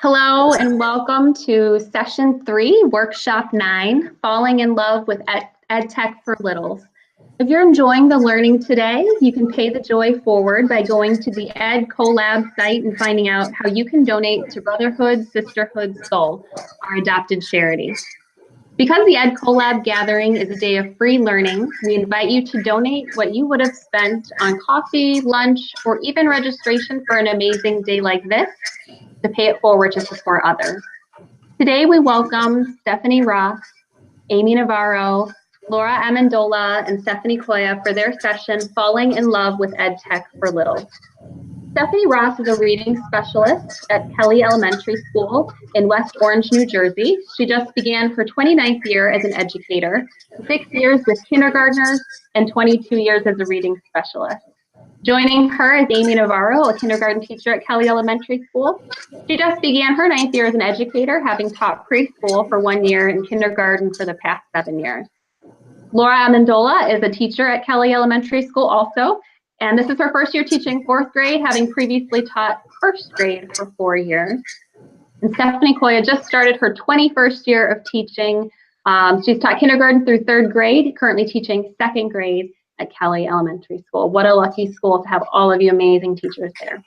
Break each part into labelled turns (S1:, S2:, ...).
S1: Hello and welcome to Session 3, Workshop 9, Falling in Love with EdTech for Littles. If you're enjoying the learning today, you can pay the joy forward by going to the EdCollab site and finding out how you can donate to Brotherhood Sisterhood Soul, our adopted charity. Because the EdCollab gathering is a day of free learning, we invite you to donate what you would have spent on coffee, lunch, or even registration for an amazing day like this to pay it forward to support others. Today we welcome Stephanie Ross, Amy Navarro, Laura Amendola, and Stephanie Koya for their session, Falling in Love with EdTech for Littles. Stephanie Ross is a reading specialist at Kelly Elementary School in West Orange, New Jersey. She just began her 29th year as an educator, 6 years with kindergartners, and 22 years as a reading specialist. Joining her is Amy Navarro, a kindergarten teacher at Kelly Elementary School. She just began her 9th year as an educator, having taught preschool for 1 year and kindergarten for the past 7 years. Laura Amendola is a teacher at Kelly Elementary School also, and this is her first year teaching 4th grade, having previously taught 1st grade for 4 years. And Stephanie Koya just started her 21st year of teaching. She's taught kindergarten through 3rd grade, currently teaching 2nd grade at Kelly Elementary School. What a lucky school to have all of you amazing teachers there.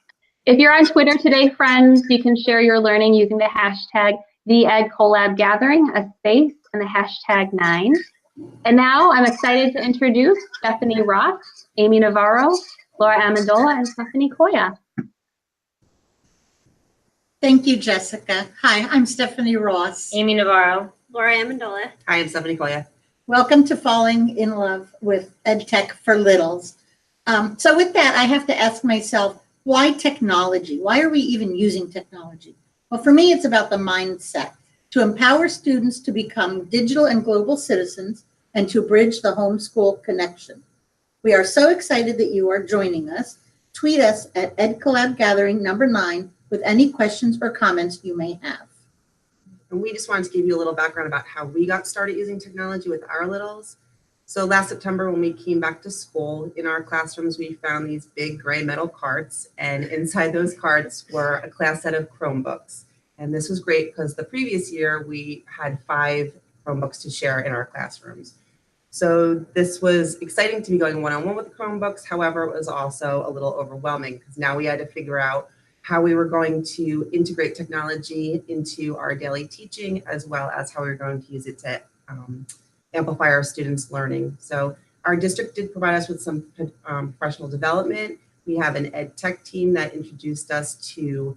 S1: If you're on Twitter today, friends, you can share your learning using the hashtag #TheEdCollabGathering, a space, and the hashtag 9. And now I'm excited to introduce Stephanie Ross, Amy Navarro, Laura Amendola, and Stephanie Koya.
S2: Thank you, Jessica. Hi, I'm Stephanie Ross.
S3: Amy Navarro. Laura Amendola.
S4: Hi, I'm Stephanie Koya.
S2: Welcome to Falling in Love with EdTech for Littles. So with that, I have to ask myself, why technology? Why are we even using technology? Well, for me, it's about the mindset, to empower students to become digital and global citizens and to bridge the homeschool connection. We are so excited that you are joining us. Tweet us at EdCollabGathering number 9 with any questions or comments you may have.
S4: And we just wanted to give you a little background about how we got started using technology with our littles. So last September, when we came back to school, in our classrooms, we found these big gray metal carts, and inside those carts were a class set of Chromebooks. And this was great because the previous year we had 5 Chromebooks to share in our classrooms. So this was exciting to be going one-on-one with the Chromebooks. However, it was also a little overwhelming because now we had to figure out how we were going to integrate technology into our daily teaching, as well as how we were going to use it to amplify our students' learning. So our district did provide us with some professional development. We have an EdTech team that introduced us to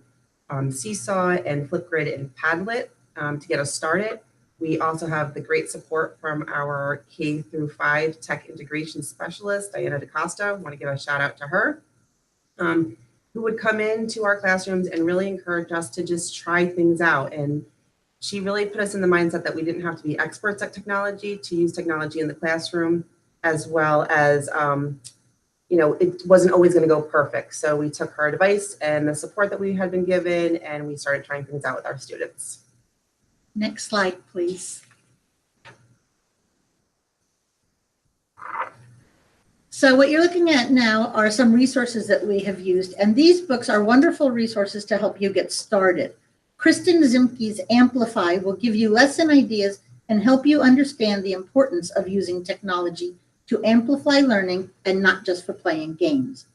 S4: Seesaw and Flipgrid and Padlet to get us started. We also have the great support from our K-5 tech integration specialist, Diana DaCosta. I want to give a shout out to her. Who would come into our classrooms and really encourage us to just try things out. And she really put us in the mindset that we didn't have to be experts at technology to use technology in the classroom, as well as, it wasn't always going to go perfect. So we took her advice and the support that we had been given, and we started trying things out with our students.
S2: Next slide, please. So what you're looking at now are some resources that we have used, and these books are wonderful resources to help you get started. Kristen Zimke's Amplify will give you lesson ideas and help you understand the importance of using technology to amplify learning and not just for playing games.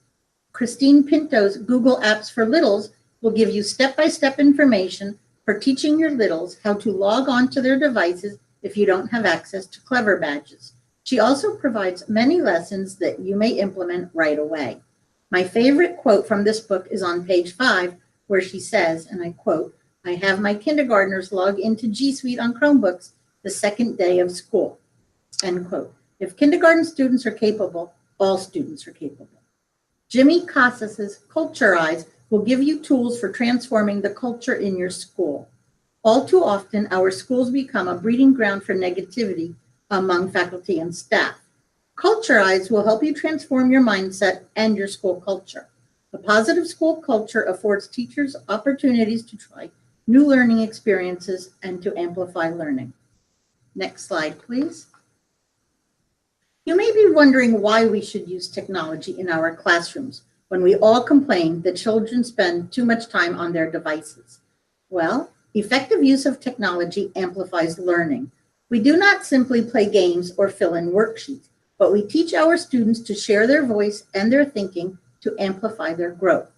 S2: Christine Pinto's Google Apps for Littles will give you step-by-step information for teaching your littles how to log on to their devices if you don't have access to Clever Badges. She also provides many lessons that you may implement right away. My favorite quote from this book is on page 5, where she says, and I quote, "I have my kindergartners log into G Suite on Chromebooks the 2nd day of school," end quote. If kindergarten students are capable, all students are capable. Jimmy Casas's Culturize will give you tools for transforming the culture in your school. All too often, our schools become a breeding ground for negativity among faculty and staff. Culturize will help you transform your mindset and your school culture. A positive school culture affords teachers opportunities to try new learning experiences and to amplify learning. Next slide, please. You may be wondering why we should use technology in our classrooms when we all complain that children spend too much time on their devices. Well, effective use of technology amplifies learning. We do not simply play games or fill in worksheets, but we teach our students to share their voice and their thinking to amplify their growth.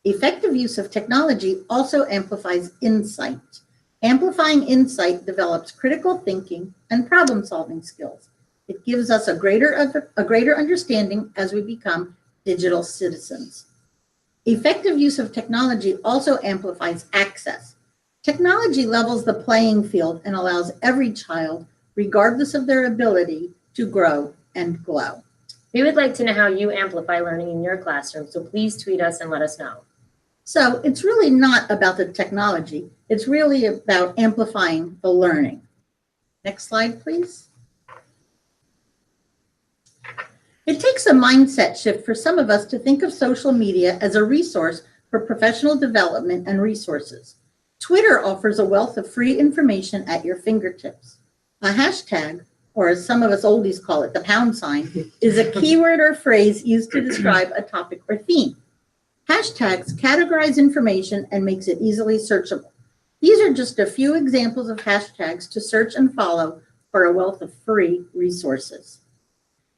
S2: Effective use of technology also amplifies insight. Amplifying insight develops critical thinking and problem-solving skills. It gives us a greater understanding as we become digital citizens. Effective use of technology also amplifies access. Technology levels the playing field and allows every child, regardless of their ability, to grow and glow.
S5: We would like to know how you amplify learning in your classroom, so please tweet us and let us know.
S2: So it's really not about the technology. It's really about amplifying the learning. Next slide, please. It takes a mindset shift for some of us to think of social media as a resource for professional development and resources. Twitter offers a wealth of free information at your fingertips. A hashtag, or as some of us oldies call it, the pound sign, is a keyword or phrase used to describe a topic or theme. Hashtags categorize information and makes it easily searchable. These are just a few examples of hashtags to search and follow for a wealth of free resources.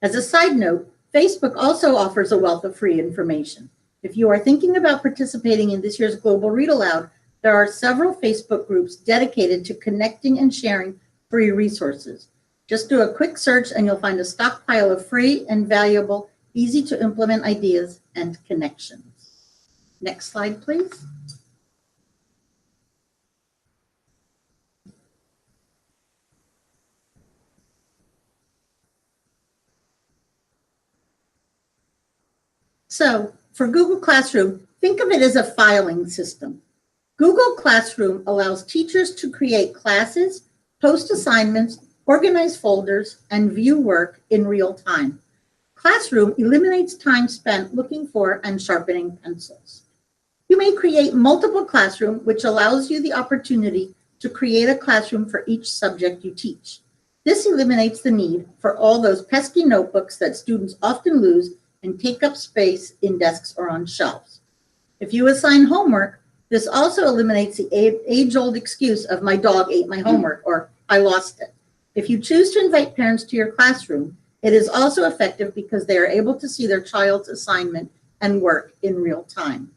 S2: As a side note, Facebook also offers a wealth of free information. If you are thinking about participating in this year's Global Read Aloud, there are several Facebook groups dedicated to connecting and sharing free resources. Just do a quick search and you'll find a stockpile of free and valuable, easy to implement ideas and connections. Next slide, please. So for Google Classroom, think of it as a filing system. Google Classroom allows teachers to create classes, post assignments, organize folders, and view work in real time. Classroom eliminates time spent looking for and sharpening pencils. You may create multiple classrooms, which allows you the opportunity to create a classroom for each subject you teach. This eliminates the need for all those pesky notebooks that students often lose and take up space in desks or on shelves. If you assign homework, this also eliminates the age-old excuse of my dog ate my homework or I lost it. If you choose to invite parents to your classroom, it is also effective because they are able to see their child's assignment and work in real time.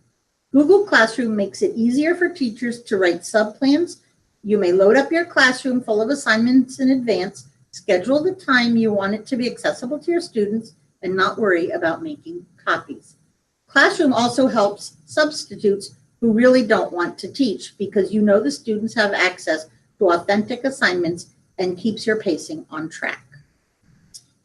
S2: Google Classroom makes it easier for teachers to write subplans. You may load up your classroom full of assignments in advance, schedule the time you want it to be accessible to your students, and not worry about making copies. Classroom also helps substitutes who really don't want to teach because you know the students have access to authentic assignments and keeps your pacing on track.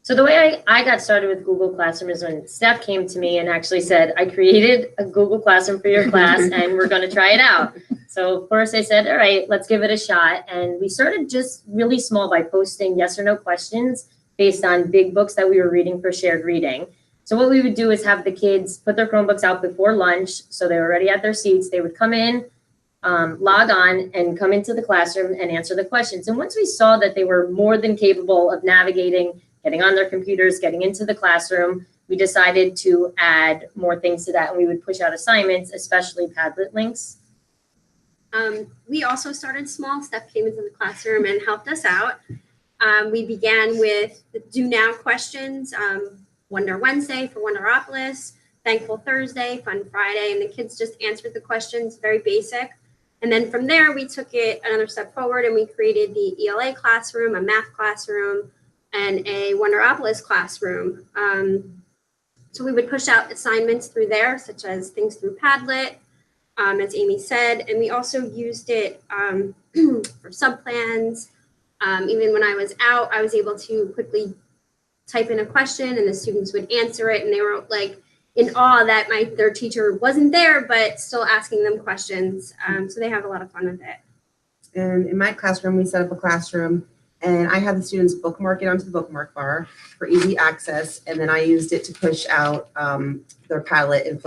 S5: So the way I got started with Google Classroom is when Steph came to me and actually said, I created a Google Classroom for your class and we're going to try it out. So of course I said, all right, let's give it a shot. And we started just really small by posting yes or no questions based on big books that we were reading for shared reading. So what we would do is have the kids put their Chromebooks out before lunch. So they were already at their seats. They would come in, log on and come into the classroom and answer the questions. And once we saw that they were more than capable of navigating, getting on their computers, getting into the classroom, we decided to add more things to that. And we would push out assignments, especially Padlet links.
S3: We also started small. Steph came into the classroom and helped us out. We began with the Do Now questions, Wonder Wednesday for Wonderopolis, Thankful Thursday, Fun Friday, and the kids just answered the questions, very basic. And then from there, we took it another step forward and we created the ELA classroom, a math classroom, and a Wonderopolis classroom. So we would push out assignments through there, such as things through Padlet, as Amy said, and we also used it for subplans. Even when I was out, I was able to quickly type in a question and the students would answer it, and they were like in awe that their teacher wasn't there, but still asking them questions. So they have a lot of fun with it.
S4: And in my classroom, we set up a classroom and I had the students bookmark it onto the bookmark bar for easy access. And then I used it to push out their Padlet and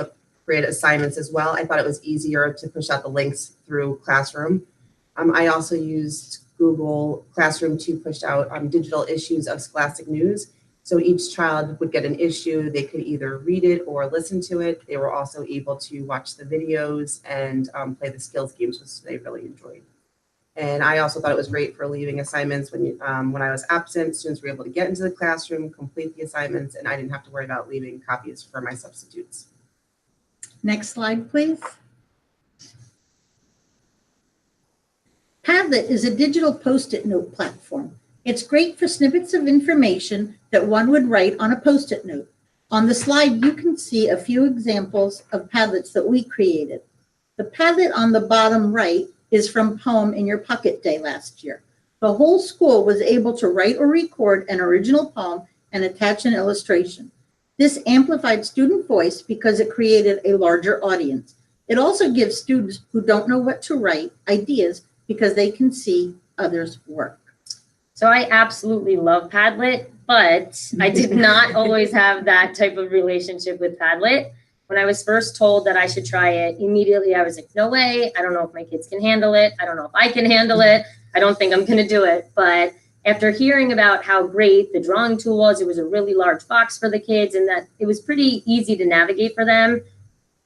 S4: create assignments as well. I thought it was easier to push out the links through Classroom. I also used Google Classroom to push out digital issues of Scholastic News. So each child would get an issue. They could either read it or listen to it. They were also able to watch the videos and play the skills games, which they really enjoyed. And I also thought it was great for leaving assignments when I was absent. Students were able to get into the classroom, complete the assignments, and I didn't have to worry about leaving copies for my substitutes.
S2: Next slide, please. Padlet is a digital Post-it note platform. It's great for snippets of information that one would write on a Post-it note. On the slide, you can see a few examples of Padlets that we created. The Padlet on the bottom right is from Poem in Your Pocket Day last year. The whole school was able to write or record an original poem and attach an illustration. This amplified student voice because it created a larger audience. It also gives students who don't know what to write ideas because they can see others' work.
S5: So I absolutely love Padlet, but I did not always have that type of relationship with Padlet. When I was first told that I should try it, immediately I was like, no way, I don't know if my kids can handle it. I don't know if I can handle it. I don't think I'm gonna do it. But after hearing about how great the drawing tool was, it was a really large box for the kids and that it was pretty easy to navigate for them.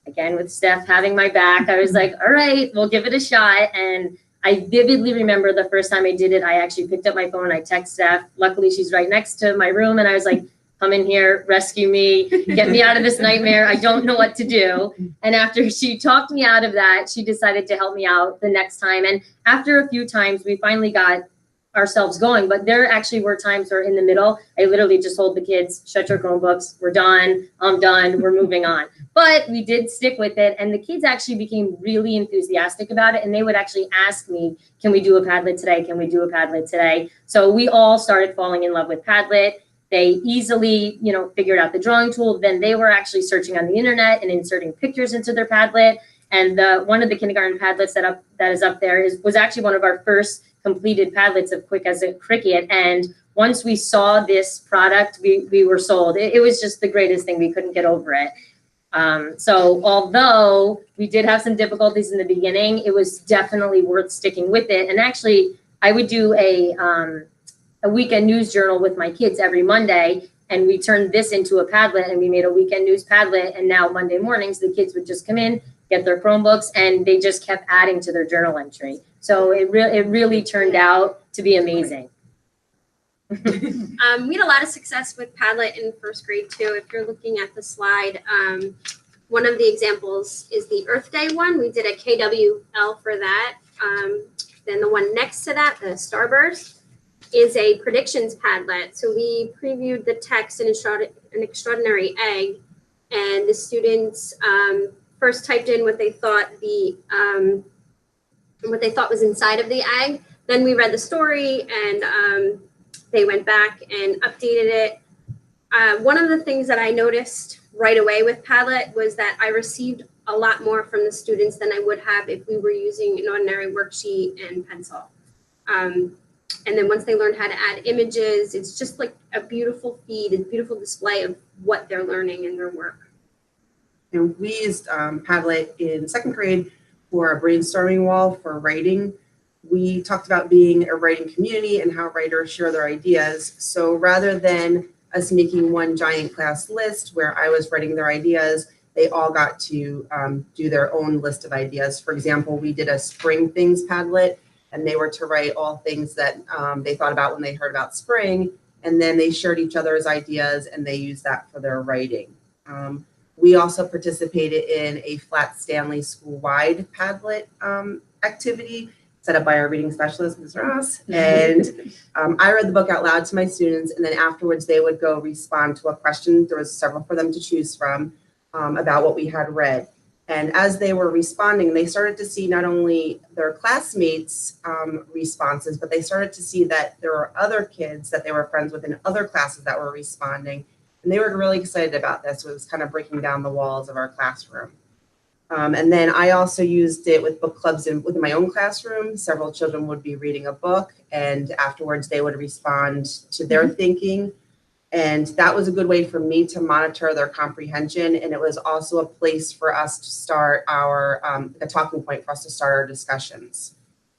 S5: Again, with Steph having my back, I was like, all right, we'll give it a shot. And I vividly remember the first time I did it, I actually picked up my phone, I texted Steph. Luckily, she's right next to my room. And I was like, come in here, rescue me, get me out of this nightmare. I don't know what to do. And after she talked me out of that, she decided to help me out the next time. And after a few times, we finally got ourselves going. But there actually were times where in the middle, I literally just told the kids, shut your Chromebooks, we're done, I'm done, we're moving on. But we did stick with it. And the kids actually became really enthusiastic about it. And they would actually ask me, can we do a Padlet today? Can we do a Padlet today? So we all started falling in love with Padlet. They easily, figured out the drawing tool. Then they were actually searching on the internet and inserting pictures into their Padlet. And one of the kindergarten Padlets that is up there was actually one of our first completed Padlets of Quick as a Cricket. And once we saw this product, we were sold. It was just the greatest thing. We couldn't get over it. So although we did have some difficulties in the beginning, it was definitely worth sticking with it. And actually, I would do a weekend news journal with my kids every Monday, and we turned this into a Padlet, and we made a weekend news Padlet. And now Monday mornings, the kids would just come in, get their Chromebooks, and they just kept adding to their journal entry. So it really turned out to be amazing.
S3: We had a lot of success with Padlet in first grade too. If you're looking at the slide, one of the examples is the Earth Day one. We did a KWL for that. Then the one next to that, the Starburst, is a predictions Padlet. So we previewed the text in An Extraordinary Egg, and the students first typed in what they thought was inside of the egg. Then we read the story, and they went back and updated it. One of the things that I noticed right away with Padlet was that I received a lot more from the students than I would have if we were using an ordinary worksheet and pencil. And then once they learned how to add images, it's just like a beautiful feed, a beautiful display of what they're learning in their work.
S4: And we used Padlet in second grade for a brainstorming wall for writing. We talked about being a writing community and how writers share their ideas. So rather than us making one giant class list where I was writing their ideas, they all got to do their own list of ideas. For example, we did a spring things Padlet, and they were to write all things that they thought about when they heard about spring, and then they shared each other's ideas and they used that for their writing. We also participated in a Flat Stanley school-wide Padlet activity set up by our reading specialist, Ms. Ross. And I read the book out loud to my students, and then afterwards they would go respond to a question. There was several for them to choose from about what we had read. And as they were responding, they started to see not only their classmates' responses, but they started to see that there were other kids that they were friends with in other classes that were responding. And they were really excited about this. So it was kind of breaking down the walls of our classroom. And then I also used it with book clubs within my own classroom. Several children would be reading a book, and afterwards they would respond to their thinking. And that was a good way for me to monitor their comprehension. And it was also a place for us to start a talking point for us to start our discussions.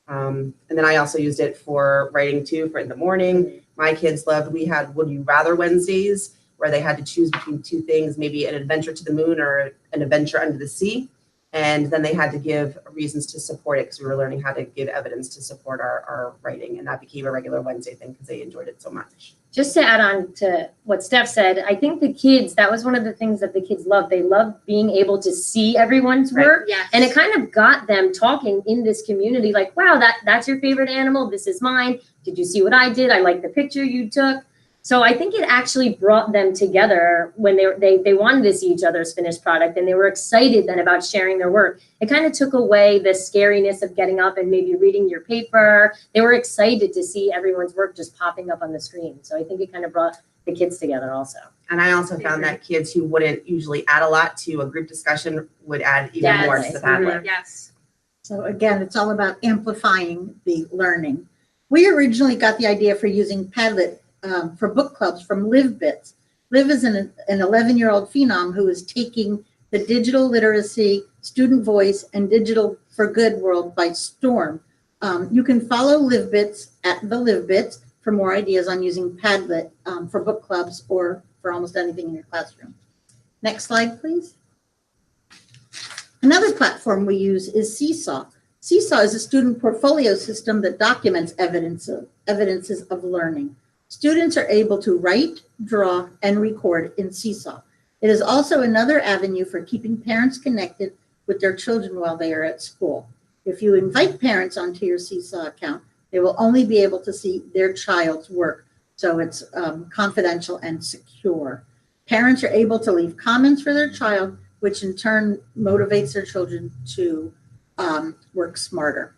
S4: And then I also used it for writing too, for in the morning. My kids loved, we had Would You Rather Wednesdays, where they had to choose between two things, maybe an adventure to the moon or an adventure under the sea. And then they had to give reasons to support it because we were learning how to give evidence to support our writing. And that became a regular Wednesday thing because they enjoyed it so much.
S5: Just to add on to what Steph said, I think the kids, that was one of the things that the kids loved. They loved being able to see everyone's work.
S3: Yes.
S5: And it kind of got them talking in this community like, wow, that's your favorite animal. This is mine. Did you see what I did? I like the picture you took. So I think it actually brought them together when they wanted to see each other's finished product, and they were excited then about sharing their work. It kind of took away the scariness of getting up and maybe reading your paper. They were excited to see everyone's work just popping up on the screen. So I think it kind of brought the kids together also.
S4: And I also found that kids who wouldn't usually add a lot to a group discussion would add even more to the Padlet.
S3: Yes.
S2: So again, it's all about amplifying the learning. We originally got the idea for using Padlet for book clubs from LiveBits. Liv is an 11-year-old phenom who is taking the digital literacy, student voice, and digital for good world by storm. You can follow LiveBits at the LiveBits for more ideas on using Padlet for book clubs or for almost anything in your classroom. Next slide, please. Another platform we use is Seesaw. Seesaw is a student portfolio system that documents evidences of learning. Students are able to write, draw, and record in Seesaw. It is also another avenue for keeping parents connected with their children while they are at school. If you invite parents onto your Seesaw account, they will only be able to see their child's work, so it's confidential and secure. Parents are able to leave comments for their child, which in turn motivates their children to work smarter.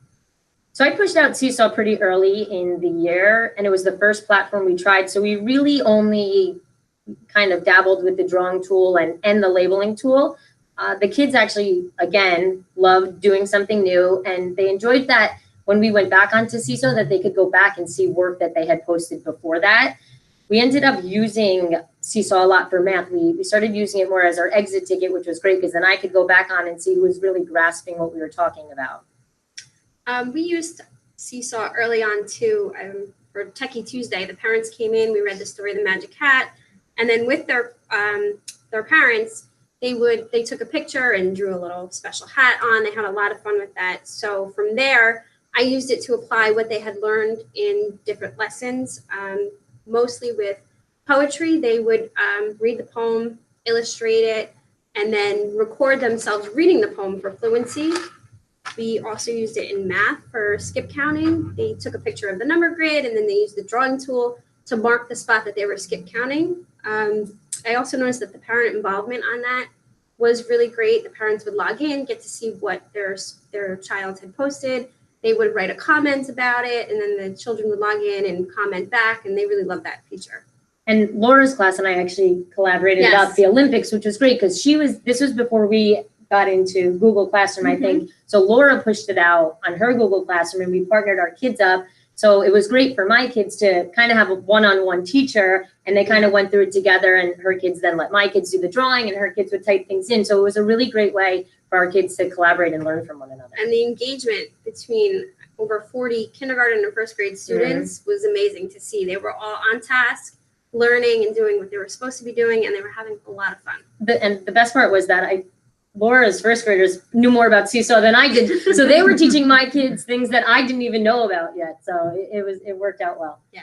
S5: So I pushed out Seesaw pretty early in the year, and it was the first platform we tried. So we really only kind of dabbled with the drawing tool and the labeling tool. The kids actually, again, loved doing something new, and they enjoyed that when we went back onto Seesaw that they could go back and see work that they had posted before that. We ended up using Seesaw a lot for math. We started using it more as our exit ticket, which was great because then I could go back on and see who was really grasping what we were talking about.
S3: We used Seesaw early on too for Techie Tuesday. The parents came in, we read the story of the Magic Hat, and then with their parents, they took a picture and drew a little special hat on. They had a lot of fun with that. So from there, I used it to apply what they had learned in different lessons, mostly with poetry. They would read the poem, illustrate it, and then record themselves reading the poem for fluency. We also used it in math for skip counting. They took a picture of the number grid and then they used the drawing tool to mark the spot that they were skip counting. I also noticed that the parent involvement on that was really great. The parents would log in, get to see what their child had posted. They would write a comment about it, and then the children would log in and comment back, and they really loved that feature.
S5: And Laura's class and I actually collaborated about the Olympics, which was great because this was before we got into Google Classroom, I think. So Laura pushed it out on her Google Classroom and we partnered our kids up. So it was great for my kids to kind of have a one-on-one teacher, and they kind of went through it together, and her kids then let my kids do the drawing and her kids would type things in. So it was a really great way for our kids to collaborate and learn from one another.
S3: And the engagement between over 40 kindergarten and first grade students was amazing to see. They were all on task, learning and doing what they were supposed to be doing, and they were having a lot of fun.
S5: And the best part was that Laura's first graders knew more about Seesaw than I did. So they were teaching my kids things that I didn't even know about yet. So it worked out well.
S3: Yeah.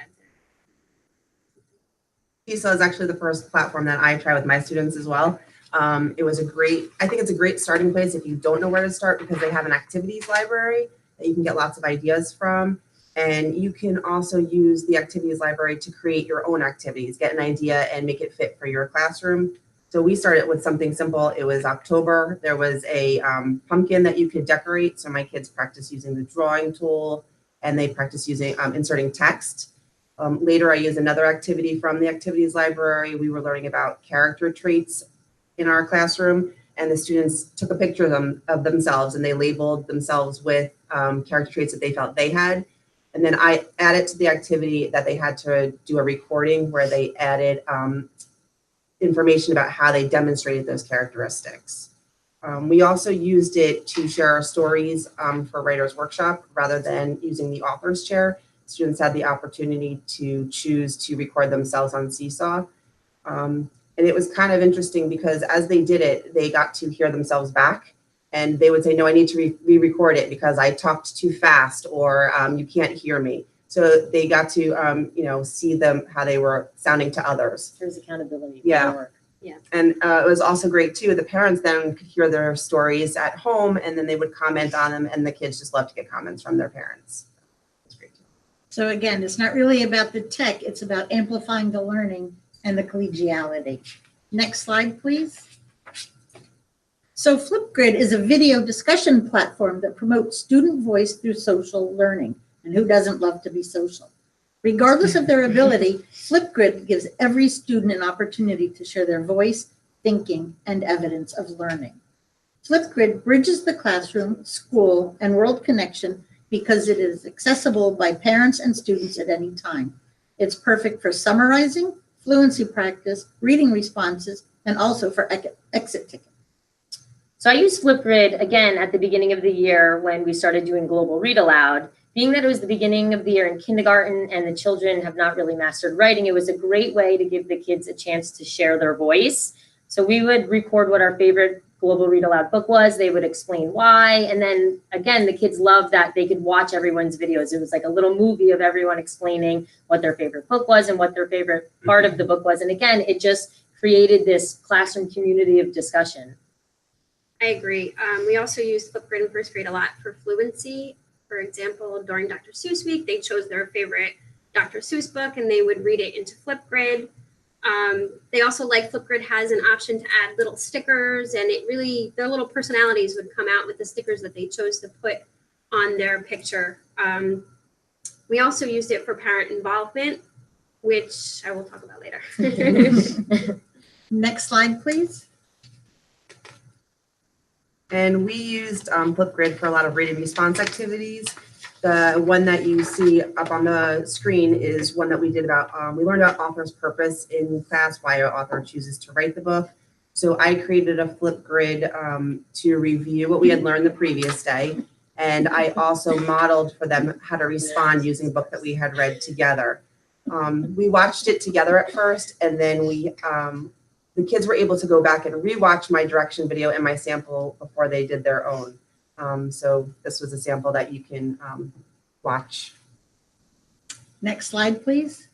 S4: Seesaw is actually the first platform that I try with my students as well. I think it's a great starting place if you don't know where to start, because they have an activities library that you can get lots of ideas from. And you can also use the activities library to create your own activities, get an idea and make it fit for your classroom. So we started with something simple. It was October. There was a pumpkin that you could decorate. So my kids practiced using the drawing tool, and they practiced using inserting text. Later, I used another activity from the activities library. We were learning about character traits in our classroom, and the students took a picture of themselves, and they labeled themselves with character traits that they felt they had. And then I added to the activity that they had to do a recording where they added information about how they demonstrated those characteristics. We also used it to share our stories for Writer's Workshop rather than using the author's chair. Students had the opportunity to choose to record themselves on Seesaw. And it was kind of interesting because as they did it, they got to hear themselves back. And they would say, no, I need to re-record it because I talked too fast, or you can't hear me. So they got to, see them, how they were sounding to others.
S5: There's accountability.
S4: Yeah.
S5: Work.
S3: Yeah.
S4: And it was also great too. The parents then could hear their stories at home, and then they would comment on them, and the kids just love to get comments from their parents. It's great.
S2: So again, it's not really about the tech, it's about amplifying the learning and the collegiality. Next slide, please. So Flipgrid is a video discussion platform that promotes student voice through social learning. And who doesn't love to be social? Regardless of their ability, Flipgrid gives every student an opportunity to share their voice, thinking, and evidence of learning. Flipgrid bridges the classroom, school, and world connection because it is accessible by parents and students at any time. It's perfect for summarizing, fluency practice, reading responses, and also for exit tickets.
S5: So I used Flipgrid again at the beginning of the year when we started doing Global Read Aloud. Being that it was the beginning of the year in kindergarten and the children have not really mastered writing, it was a great way to give the kids a chance to share their voice. So we would record what our favorite Global Read Aloud book was. They would explain why. And then again, the kids loved that they could watch everyone's videos. It was like a little movie of everyone explaining what their favorite book was and what their favorite part of the book was. And again, it just created this classroom community of discussion.
S3: I agree. We also use Flipgrid in first grade a lot for fluency. For example, during Dr. Seuss week, they chose their favorite Dr. Seuss book and they would read it into Flipgrid. They also like Flipgrid has an option to add little stickers, and it really, their little personalities would come out with the stickers that they chose to put on their picture. We also used it for parent involvement, which I will talk about later.
S2: Next slide, please.
S4: And we used Flipgrid for a lot of reading response activities. The one that you see up on the screen is one that we did about, we learned about author's purpose in class, why an author chooses to write the book. So I created a Flipgrid to review what we had learned the previous day. And I also modeled for them how to respond using a book that we had read together. We watched it together at first, and then the kids were able to go back and rewatch my direction video and my sample before they did their own. So this was a sample that you can watch.
S2: Next slide, please.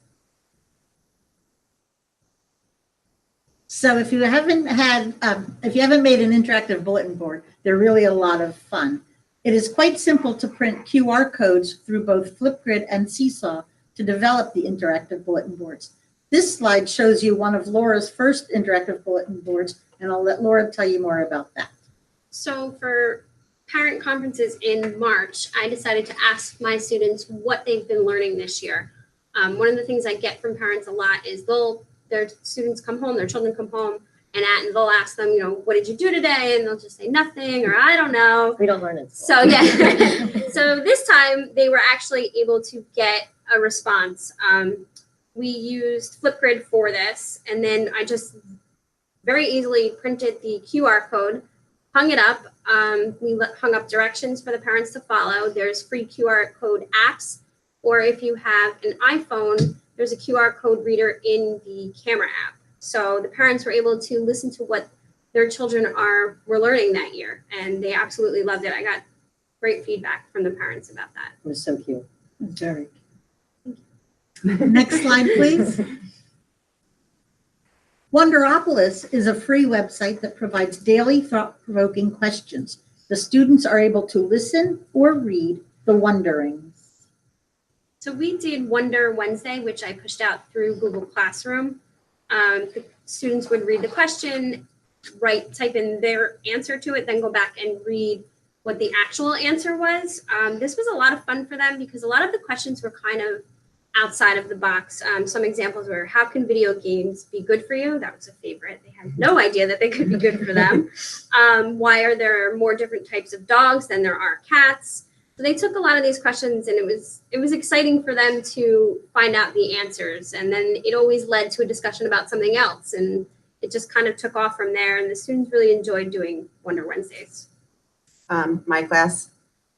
S2: So if you haven't made an interactive bulletin board, they're really a lot of fun. It is quite simple to print QR codes through both Flipgrid and Seesaw to develop the interactive bulletin boards. This slide shows you one of Laura's first interactive bulletin boards, and I'll let Laura tell you more about that.
S3: So for parent conferences in March, I decided to ask my students what they've been learning this year. One of the things I get from parents a lot is their students come home, their children come home, and they'll ask them, what did you do today? And they'll just say nothing, or I don't know.
S5: We don't learn it.
S3: So yeah, so this time they were actually able to get a response. We used Flipgrid for this, and then I just very easily printed the QR code, hung it up. We hung up directions for the parents to follow. There's free QR code apps, or if you have an iPhone, there's a QR code reader in the camera app. So the parents were able to listen to what their children were learning that year, and they absolutely loved it. I got great feedback from the parents about that.
S5: It was so cute.
S2: Very. Next slide, please. Wonderopolis is a free website that provides daily thought-provoking questions. The students are able to listen or read the wonderings.
S3: So we did Wonder Wednesday, which I pushed out through Google Classroom. The students would read the question, type in their answer to it, then go back and read what the actual answer was. This was a lot of fun for them because a lot of the questions were kind of outside of the box. Some examples were, how can video games be good for you? That was a favorite. They had no idea that they could be good for them. Why are there more different types of dogs than there are cats? So they took a lot of these questions, and it was exciting for them to find out the answers. And then it always led to a discussion about something else. And it just kind of took off from there, and the students really enjoyed doing Wonder Wednesdays.
S4: My class,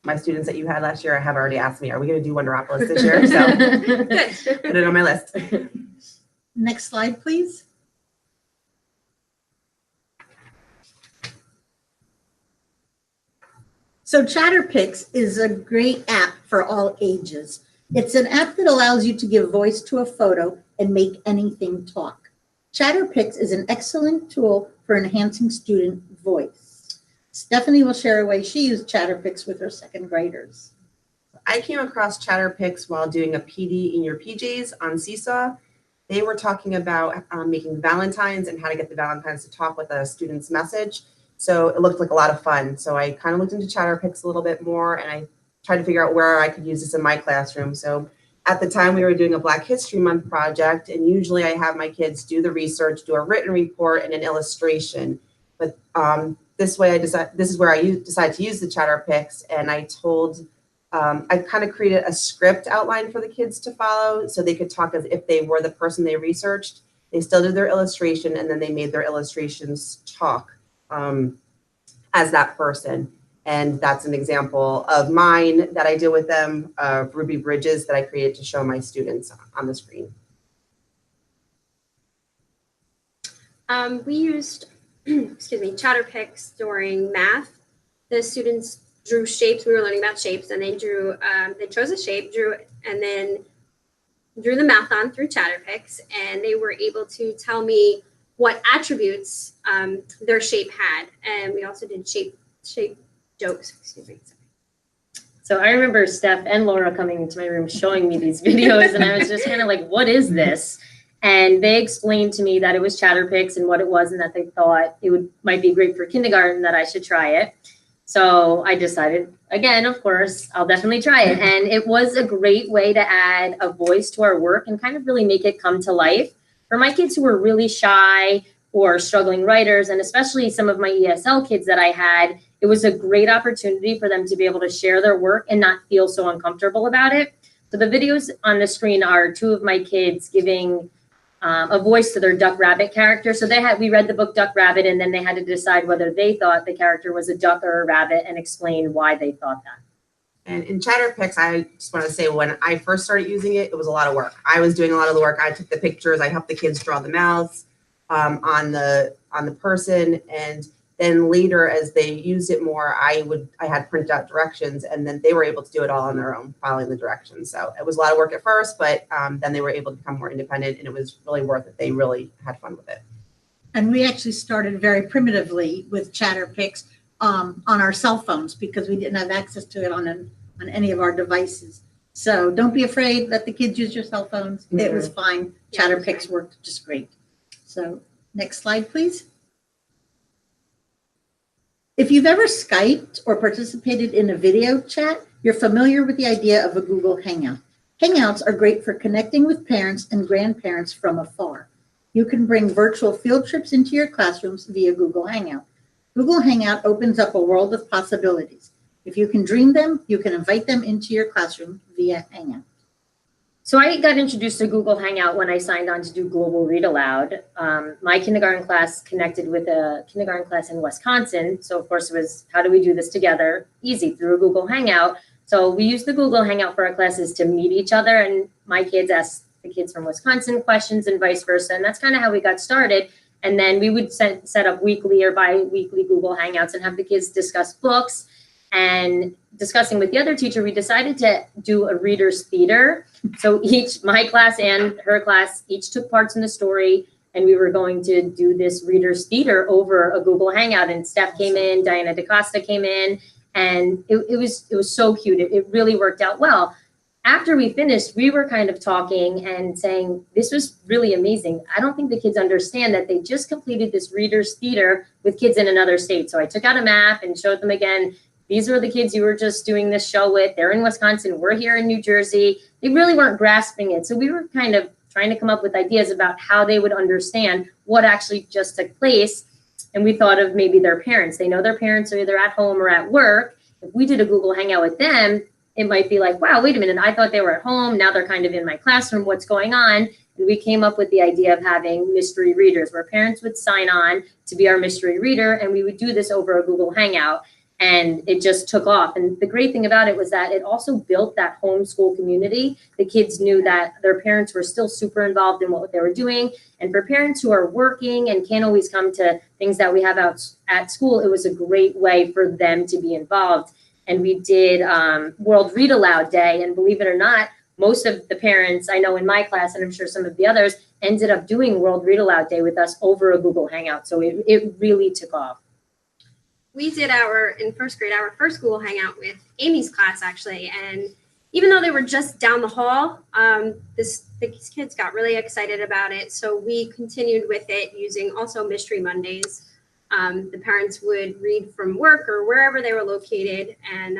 S4: my students that you had last year have already asked me, are we going to do Wonderopolis this year? So
S3: Good.
S4: put it on my list.
S2: Next slide, please. So ChatterPix is a great app for all ages. It's an app that allows you to give voice to a photo and make anything talk. ChatterPix is an excellent tool for enhancing student voice. Stephanie will share a way she used ChatterPix with her second graders.
S4: I came across ChatterPix while doing a PD in your PJs on Seesaw. They were talking about making Valentines and how to get the Valentines to talk with a student's message. So it looked like a lot of fun. So I kind of looked into ChatterPix a little bit more, and I tried to figure out where I could use this in my classroom. So at the time we were doing a Black History Month project, and usually I have my kids do the research, do a written report and an illustration. But this way this is where I decided to use the ChatterPix, and I kind of created a script outline for the kids to follow so they could talk as if they were the person they researched. They still did their illustration, and then they made their illustrations talk as that person. And that's an example of mine that I did with them, Ruby Bridges that I created to show my students on the screen.
S3: We used, excuse me, ChatterPix during math. The students drew shapes. We were learning about shapes, and they drew, they chose a shape, and then drew the math on through ChatterPix, and they were able to tell me what attributes their shape had. And we also did shape jokes, excuse me.
S5: So I remember Steph and Laura coming into my room showing me these videos, and I was just kind of like, what is this? And they explained to me that it was ChatterPix and what it was, and that they thought it might be great for kindergarten, that I should try it. So I decided, again, of course, I'll definitely try it. And it was a great way to add a voice to our work and kind of really make it come to life. For my kids who were really shy or struggling writers, and especially some of my ESL kids that I had, it was a great opportunity for them to be able to share their work and not feel so uncomfortable about it. So the videos on the screen are two of my kids giving a voice to their Duck Rabbit character. So we read the book Duck Rabbit, and then they had to decide whether they thought the character was a duck or a rabbit and explain why they thought that.
S4: And in ChatterPix, I just want to say, when I first started using it, it was a lot of work. I was doing a lot of the work. I took the pictures. I helped the kids draw the mouths on the person, and then later, as they used it more, I had printed out directions, and then they were able to do it all on their own, following the directions. So it was a lot of work at first, but then they were able to become more independent, and it was really worth it. They really had fun with it.
S2: And we actually started very primitively with ChatterPix on our cell phones because we didn't have access to it on any of our devices. So don't be afraid. Let the kids use your cell phones. Mm-hmm. It was fine. ChatterPix worked just great. So next slide, please. If you've ever Skyped or participated in a video chat, you're familiar with the idea of a Google Hangout. Hangouts are great for connecting with parents and grandparents from afar. You can bring virtual field trips into your classrooms via Google Hangout. Google Hangout opens up a world of possibilities. If you can dream them, you can invite them into your classroom via Hangout.
S5: So I got introduced to Google Hangout when I signed on to do Global Read Aloud. My kindergarten class connected with a kindergarten class in Wisconsin. So of course it was, how do we do this together? Easy, through a Google Hangout. So we used the Google Hangout for our classes to meet each other, and my kids asked the kids from Wisconsin questions and vice versa. And that's kind of how we got started. And then we would set up weekly or bi-weekly Google Hangouts and have the kids discuss books. And discussing with the other teacher, we decided to do a reader's theater. So my class and her class, each took parts in the story, and we were going to do this reader's theater over a Google Hangout. And Steph came in, Diana DaCosta came in, and it was so cute. It really worked out well. After we finished, we were kind of talking and saying, this was really amazing. I don't think the kids understand that they just completed this reader's theater with kids in another state. So I took out a map and showed them again, these are the kids you were just doing this show with. They're in Wisconsin. We're here in New Jersey. They really weren't grasping it. So we were kind of trying to come up with ideas about how they would understand what actually just took place. And we thought of maybe their parents. They know their parents are either at home or at work. If we did a Google Hangout with them, it might be like, wow, wait a minute. I thought they were at home. Now they're kind of in my classroom. What's going on? And we came up with the idea of having mystery readers where parents would sign on to be our mystery reader, and we would do this over a Google Hangout. And it just took off. And the great thing about it was that it also built that homeschool community. The kids knew that their parents were still super involved in what they were doing. And for parents who are working and can't always come to things that we have out at school, it was a great way for them to be involved. And we did World Read Aloud Day. And believe it or not, most of the parents I know in my class, and I'm sure some of the others, ended up doing World Read Aloud Day with us over a Google Hangout. So it really took off.
S3: We did in first grade, our first Google Hangout with Amy's class, actually. And even though they were just down the hall, these kids got really excited about it. So we continued with it using also Mystery Mondays. The parents would read from work or wherever they were located. And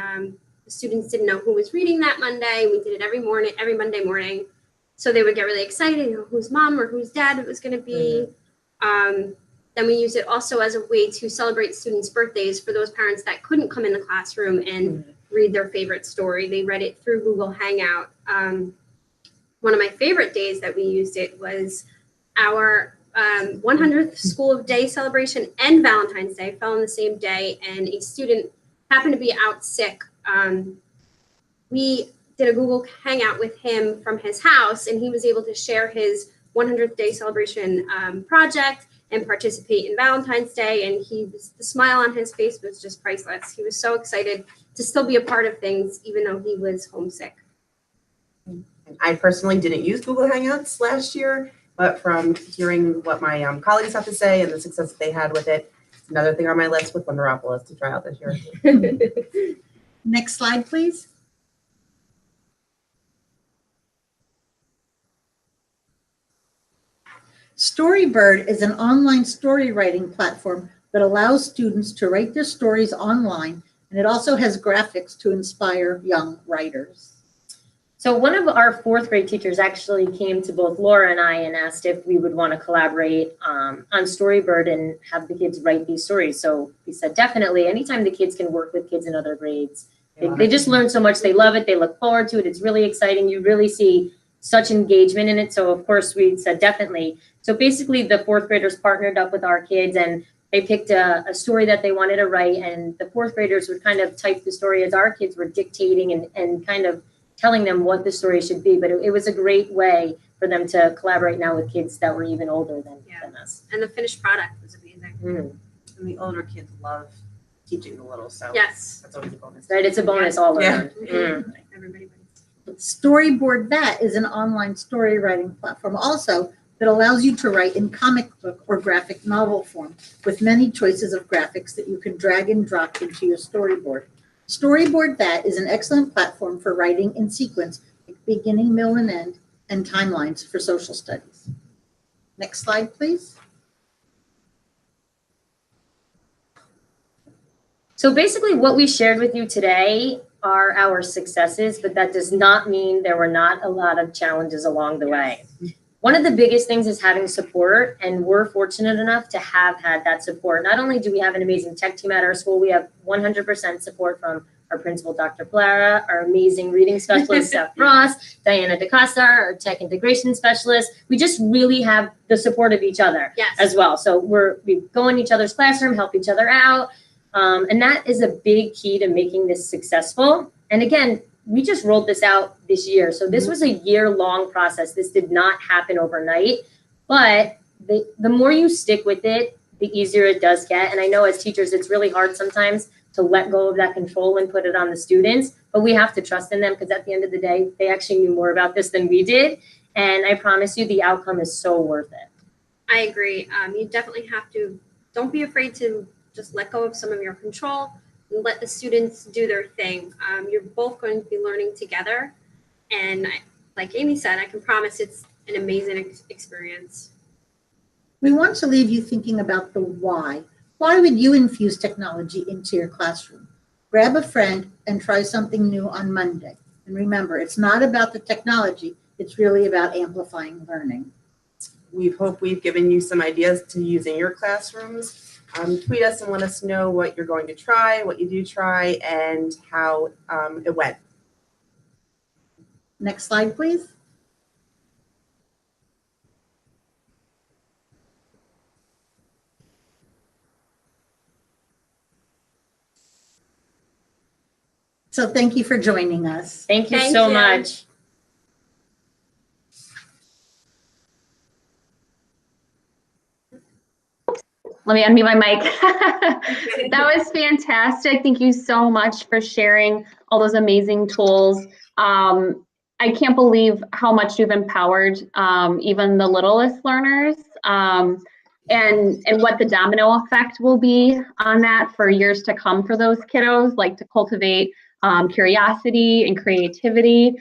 S3: the students didn't know who was reading that Monday. We did it every Monday morning. So they would get really excited, you know, whose mom or whose dad it was going to be. Then we use it also as a way to celebrate students' birthdays for those parents that couldn't come in the classroom and read their favorite story. They read it through Google Hangout. One of my favorite days that we used it was our 100th School of Day celebration and Valentine's Day fell on the same day, and a student happened to be out sick. We did a Google Hangout with him from his house, and he was able to share his 100th Day celebration project and participate in Valentine's Day. And the smile on his face was just priceless. He was so excited to still be a part of things, even though he was homesick.
S4: I personally didn't use Google Hangouts last year, but from hearing what my colleagues have to say and the success that they had with it, it's another thing on my list with Wonderopolis to try out this year.
S2: Next slide, please. Storybird is an online story writing platform that allows students to write their stories online, and it also has graphics to inspire young writers.
S5: So one of our fourth grade teachers actually came to both Laura and I and asked if we would want to collaborate on Storybird and have the kids write these stories. So we said, definitely, anytime the kids can work with kids in other grades, they just learn so much. They love it. They look forward to it. It's really exciting. You really see such engagement in it. So of course we said definitely. So basically the fourth graders partnered up with our kids, and they picked a story that they wanted to write, and the fourth graders would kind of type the story as our kids were dictating and kind of telling them what the story should be. But it was a great way for them to collaborate now with kids that were even older than us.
S3: And the finished product was amazing.
S4: And the older kids love teaching the little, so
S3: Yes.
S4: that's always a bonus.
S5: Right, it's a bonus all around.
S3: Everybody wins.
S2: Storyboard That is an online story writing platform also that allows you to write in comic book or graphic novel form with many choices of graphics that you can drag and drop into your storyboard. Storyboard That is an excellent platform for writing in sequence, like beginning, middle, and end, and timelines for social studies. Next slide, please.
S5: So basically what we shared with you today are our successes, but that does not mean there were not a lot of challenges along the way. One of the biggest things is having support, and we're fortunate enough to have had that support. Not only do we have an amazing tech team at our school, we have 100% support from our principal, Dr. Clara, our amazing reading specialist, Steph Ross, Diana DeCosta, our tech integration specialist. We just really have the support of each other as well. So we go in each other's classroom, help each other out. And that is a big key to making this successful. And again, we just rolled this out this year. So this was a year-long process. This did not happen overnight. But the more you stick with it, the easier it does get. And I know as teachers, it's really hard sometimes to let go of that control and put it on the students. But we have to trust in them, because at the end of the day, they actually knew more about this than we did. And I promise you, the outcome is so worth it.
S3: I agree. You definitely have to, don't be afraid to just let go of some of your control and let the students do their thing. You're both going to be learning together. And like Amy said, I can promise it's an amazing experience.
S2: We want to leave you thinking about the why. Why would you infuse technology into your classroom? Grab a friend and try something new on Monday. And remember, it's not about the technology. It's really about amplifying learning.
S4: We hope we've given you some ideas to use in your classrooms. Tweet us and let us know what you're going to try, what you do try, and how it went.
S2: Next slide, please. So thank you for joining us.
S5: Thank you
S3: Thank
S5: so
S3: you.
S5: much.
S1: Let me unmute my mic. That was fantastic. Thank you so much for sharing all those amazing tools. I can't believe how much you've empowered even the littlest learners, and what the domino effect will be on that for years to come for those kiddos, like to cultivate curiosity and creativity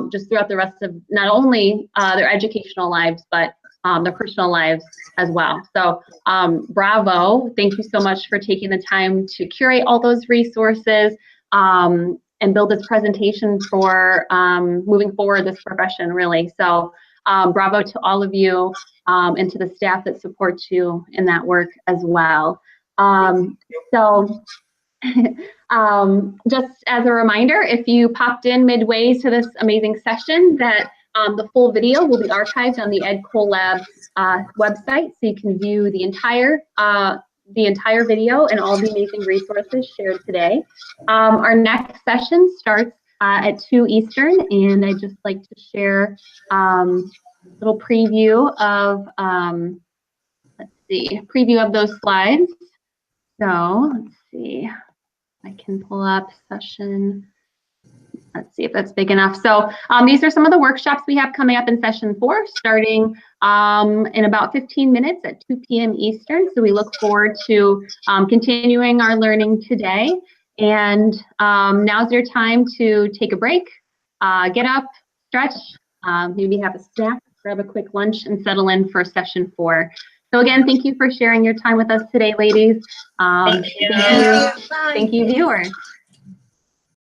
S1: just throughout the rest of not only their educational lives, but their personal lives as well. So bravo. Thank you so much for taking the time to curate all those resources and build this presentation for moving forward this profession, really. So bravo to all of you and to the staff that supports you in that work as well. So just as a reminder, if you popped in midway to this amazing session, that the full video will be archived on the EdCollab website, so you can view the entire video and all the amazing resources shared today. Our next session starts at 2 Eastern, and I'd just like to share a little preview of preview of those slides. So let's see. I can pull up session. Let's see if that's big enough. So these are some of the workshops we have coming up in session 4, starting in about 15 minutes at 2 p.m. Eastern. So we look forward to continuing our learning today. And now's your time to take a break, get up, stretch, maybe have a snack, grab a quick lunch, and settle in for session 4. So again, thank you for sharing your time with us today, ladies.
S5: Thank you.
S1: Thank you, viewers.